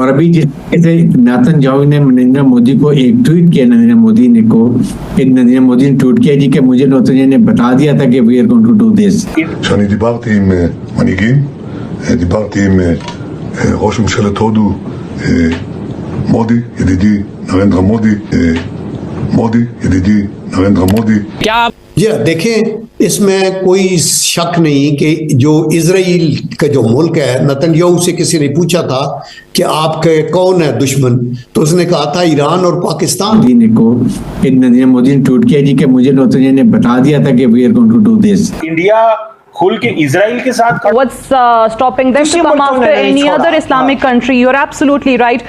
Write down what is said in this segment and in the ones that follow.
और अभी जिस तरीके से नेतन्याहू ने नरेंद्र मोदी को एक ट्वीट किया, नरेंद्र मोदी ने ट्वीट किया जी कि मुझे नेतन्याहू ने बता दिया था कि we are going to do this. שאני דיברתי עם מנהיגים, דיברתי עם ראש ממשלת הודו מודי, ידידי נרנדרה מודי, क्या देखें, इसमें कोई शक नहीं कि जो इजराइल का जो मुल्क है, नेतन्याहू से किसी ने पूछा था कि आपके कौन है दुश्मन, तो उसने कहा था ईरान और पाकिस्तान। नरेंद्र मोदी ने ट्वीट किया जी कि मुझे नेतन्याहू ने बता दिया था कि we are going to do this. India खुल के इजराइल के साथ What's stopping them to come after any other Islamic country? You're absolutely right.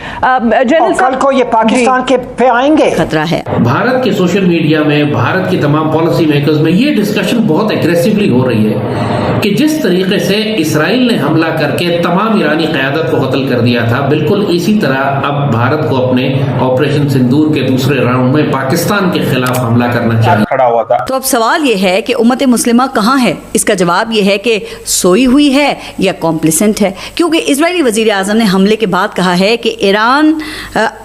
General कल को ये पाकिस्तान के पे आएंगे। खतरा है। भारत के सोशल मीडिया में, भारत की तमाम पॉलिसी मेकर्स में ये डिस्कशन बहुत एग्रेसिवली हो रही है कि जिस तरीके से इसराइल ने हमला करके तमाम ईरानी क़यादत को कत्ल कर दिया था, बिल्कुल इसी तरह अब भारत को अपने ऑपरेशन सिंदूर के दूसरे राउंड में पाकिस्तान के खिलाफ हमला करना चाहिए। खड़ा हुआ था। तो अब सवाल ये है कि उम्मत मुस्लिमा कहाँ है? इसका जवाब ये है कि सोई हुई है या कॉम्प्लिसेंट है, क्योंकि इजरायली वजीर आजम ने हमले के बाद कहा है कि ईरान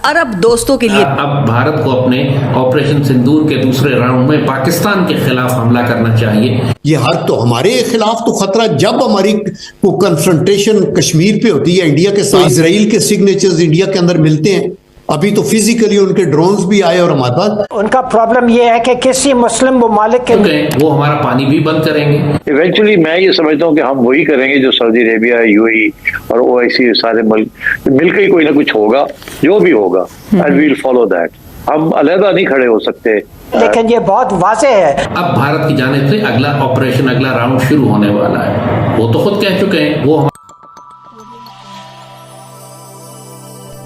अरब दोस्तों के लिए अब भारत को अपने ऑपरेशन सिंदूर के दूसरे राउंड में पाकिस्तान के खिलाफ हमला करना चाहिए। ये हर तो हमारे खिलाफ तो खतरा जब हमारी को कन्फ्रंटेशन कश्मीर पे होती है इंडिया के साथ, इजराइल के सिग्नेचर्स इंडिया के अंदर मिलते हैं। अभी तो फिजिकली उनके ड्रोन्स भी आए और हमारे पास। उनका प्रॉब्लम ये है कि किसी मुस्लिम ममालिक के वो हमारा पानी भी बंद करेंगे। इवेंचुअली मैं ये समझता हूँ कि हम वही करेंगे जो सऊदी अरेबिया, यूएई और ओआईसी सारे मुल्क मिलकर ही कोई ना कुछ होगा, जो भी होगा, and we will follow that. हम अलहदा नहीं खड़े हो सकते। लेकिन ये बहुत वाज़ेह है, अब भारत की जानिब से अगला ऑपरेशन, अगला राउंड शुरू होने वाला है। वो तो खुद कह चुके हैं। वो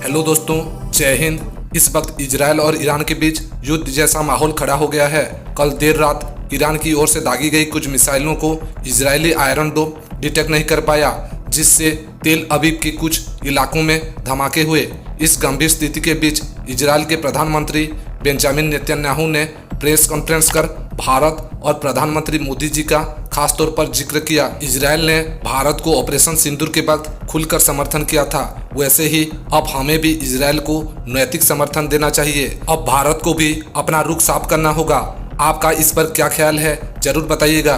हेलो दोस्तों, जय हिंद। इस वक्त इजराइल और ईरान के बीच युद्ध जैसा माहौल खड़ा हो गया है। कल देर रात ईरान की ओर से दागी गई कुछ मिसाइलों को इजरायली आयरन डोम डिटेक्ट नहीं कर पाया, जिससे तेल अवीव के कुछ इलाकों में धमाके हुए। इस गंभीर स्थिति के बीच इजराइल के प्रधानमंत्री बेंजामिन नेतन्याहू ने प्रेस कॉन्फ्रेंस कर भारत और प्रधानमंत्री मोदी जी का खास तौर पर जिक्र किया। इजराइल ने भारत को ऑपरेशन सिंदूर के वक्त खुलकर समर्थन किया था, वैसे ही अब हमें भी इजराइल को नैतिक समर्थन देना चाहिए। अब भारत को भी अपना रुख साफ करना होगा। आपका इस पर क्या ख्याल है, जरूर बताइएगा।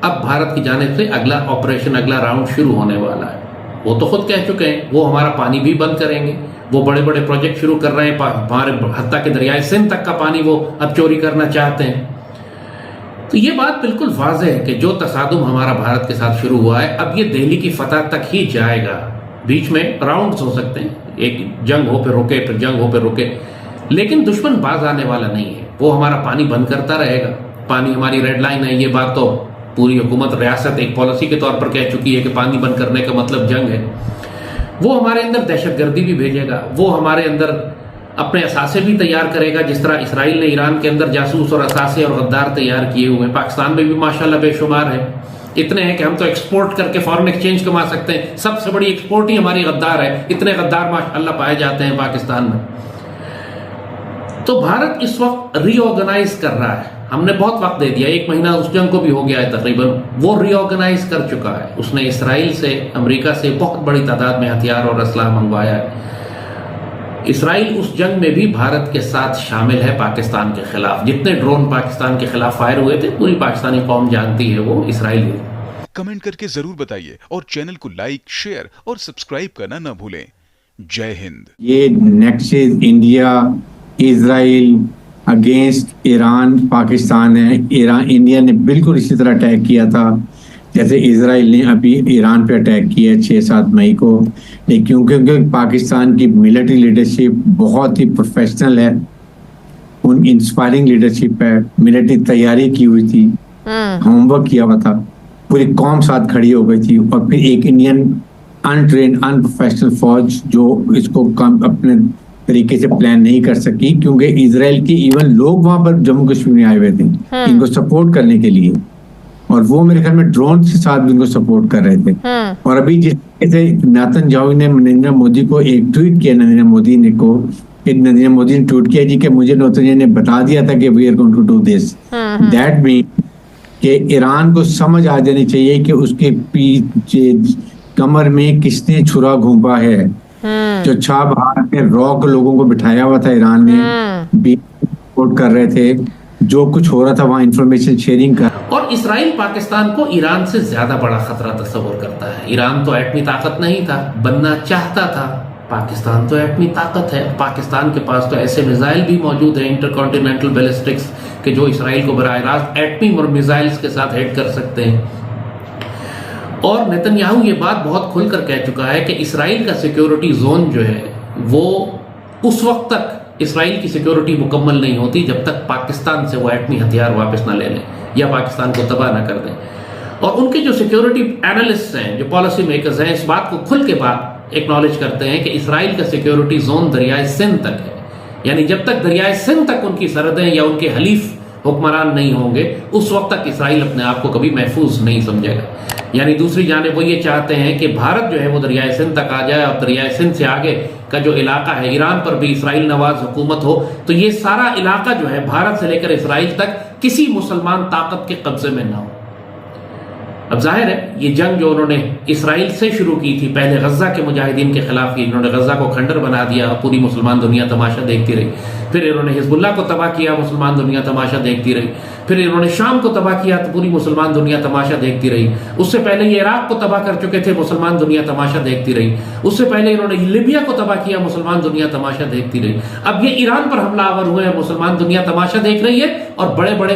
अब भारत की जानिब से अगला ऑपरेशन, अगला राउंड शुरू होने वाला है। वो तो खुद कह चुके हैं। वो हमारा पानी भी बंद करेंगे। वो बड़े बड़े प्रोजेक्ट शुरू कर रहे हैं। हमारे हत्ता के दरियाए सिंध तक का पानी वो अब चोरी करना चाहते हैं। तो ये बात बिल्कुल वाज़ेह है कि जो तसादुम हमारा भारत के साथ शुरू हुआ है, अब ये दिल्ली की फतह तक ही जाएगा। बीच में राउंड्स हो सकते हैं, एक जंग हो पे रुके, फिर जंग हो पे रुके, लेकिन दुश्मन बाज आने वाला नहीं है। वो हमारा पानी बंद करता रहेगा। पानी हमारी रेड लाइन है। ये बात तो पूरी हुकूमत, रियासत एक पॉलिसी के तौर पर कह चुकी है कि पानी बंद करने का मतलब जंग है। वो हमारे अंदर दहशतगर्दी भी भेजेगा। वो हमारे अंदर अपने असासे भी तैयार करेगा, जिस तरह इसराइल ने ईरान के अंदर जासूस और असासे और गद्दार तैयार किए हुए हैं। पाकिस्तान में भी माशाल्लाह बेशुमार है। इतने हैं कि हम तो एक्सपोर्ट करके फॉरेन एक्सचेंज कमा सकते हैं। सबसे बड़ी एक्सपोर्ट ही हमारी गद्दार है। इतने गद्दार माशाल्लाह पाए जाते हैं पाकिस्तान में। तो भारत इस वक्त रीऑर्गेनाइज कर रहा है। हमने बहुत वक्त दे दिया, 1 महीना उस जंग को भी हो गया है तकरीबन। वो रीऑर्गेनाइज कर चुका है। उसने इसराइल से, अमेरिका से बहुत बड़ी तादाद में हथियार और असलाह मंगवाया है। इसराइल उस जंग में भी भारत के साथ शामिल है पाकिस्तान के खिलाफ। जितने ड्रोन पाकिस्तान के खिलाफ फायर हुए थे, पूरी पाकिस्तानी कौम जानती है वो इसराइल। कमेंट करके जरूर बताइए और चैनल को लाइक, शेयर और सब्सक्राइब करना न भूलें। जय हिंद। ये next India Israel against Iran Pakistan है। इंडिया ने बिल्कुल इसी तरह अटैक किया था जैसे इजराइल ने अभी ईरान पे अटैक किया 6-7 मई को। लेकिन क्योंकि पाकिस्तान की मिलिट्री लीडरशिप बहुत ही प्रोफेशनल है, उन इंस्पायरिंग लीडरशिप है, मिलिट्री तैयारी की हुई थी, होमवर्क किया हुआ था, पूरी कौम साथ खड़ी हो गई थी। और फिर एक इंडियन अनट्रेन्ड अनप्रोफेशनल फौज जो इसको अपने तरीके से प्लान नहीं कर सकी, क्योंकि इजराइल के इवन लोग वहां पर जम्मू कश्मीर में आए हुए थे इनको सपोर्ट करने के लिए, और वो मेरे ख्याल में ड्रोन के साथ भी इनको सपोर्ट कर रहे थे। और अभी जिस तरीके से नेतन्याहू ने नरेंद्र मोदी को एक ट्वीट किया, नरेंद्र मोदी ने ट्वीट किया जी कि मुझे नेतन्याहू ने बता दिया था कि we are going to do this. That mean कि ईरान को समझ आ जानी चाहिए कि उसके पीछे कमर में किसने छुरा घोंपा है। जो भारत में रॉक लोगों को बिठाया हुआ था ईरान में, भी सपोर्ट कर रहे थे, जो कुछ हो रहा था वहां इंफॉर्मेशन शेयरिंग कर। और इसराइल पाकिस्तान को ईरान से ज्यादा बड़ा खतरा तस्वर करता है। ईरान तो एटमी ताकत नहीं था, बनना चाहता था। पाकिस्तान तो एटमी ताकत है। पाकिस्तान के पास तो ऐसे मिसाइल भी मौजूद है, इंटरकॉन्टिनेंटल बैलिस्टिक्स के, जो इसराइल को बराह रास्त एटमी मिसाइल्स के साथ हिट कर सकते हैं। और नेतन्याहू ये बात बहुत खुलकर कह चुका है कि इसराइल का सिक्योरिटी जोन जो है वो उस वक्त तक इसराइल की सिक्योरिटी मुकम्मल नहीं होती जब तक पाकिस्तान से वो एटमी हथियार वापस ना ले लें या पाकिस्तान को तबाह ना कर दें। और उनके जो सिक्योरिटी एनालिस्ट हैं, जो पॉलिसी मेकर्स हैं, इस बात को खुल के बात एक्नॉलेज करते हैं कि इसराइल का सिक्योरिटी जोन दरियाए सिंध तक है। यानी जब तक दरियाए सिंध तक उनकी सरहदें या उनके हलीफ हुक्मरान नहीं होंगे, उस वक्त तक इसराइल अपने आप को कभी महफूज नहीं समझेगा। यानी दूसरी जानिब वो ये चाहते हैं कि भारत जो है वो दरियाए सिंध तक आ जाए और दरियाए सिंध से आगे का जो इलाका है, ईरान पर भी इसराइल नवाज हुकूमत हो, तो ये सारा इलाका जो है भारत से लेकर इसराइल तक किसी मुसलमान ताकत के कब्जे में ना हो। अब जाहिर है ये जंग जो उन्होंने इसराइल से शुरू की थी, पहले गजा के मुजाहिदीन के खिलाफ की, इन्होंने गजा को खंडर बना दिया, पूरी मुसलमान दुनिया तमाशा देखती रही। फिर इन्होंने हिजबुल्लाह को तबाह किया, मुसलमान दुनिया तमाशा देखती रही। फिर इन्होंने शाम को तबाह किया तो पूरी मुसलमान दुनिया तमाशा देखती रही। उससे पहले ये इराक को तबाह कर चुके थे, मुसलमान दुनिया तमाशा देखती रही। उससे पहले इन्होंने लीबिया को तबाह किया, मुसलमान दुनिया तमाशा देखती रही। अब ये ईरान पर हमलावर हुए हैं, मुसलमान दुनिया तमाशा देख रही है और बड़े बड़े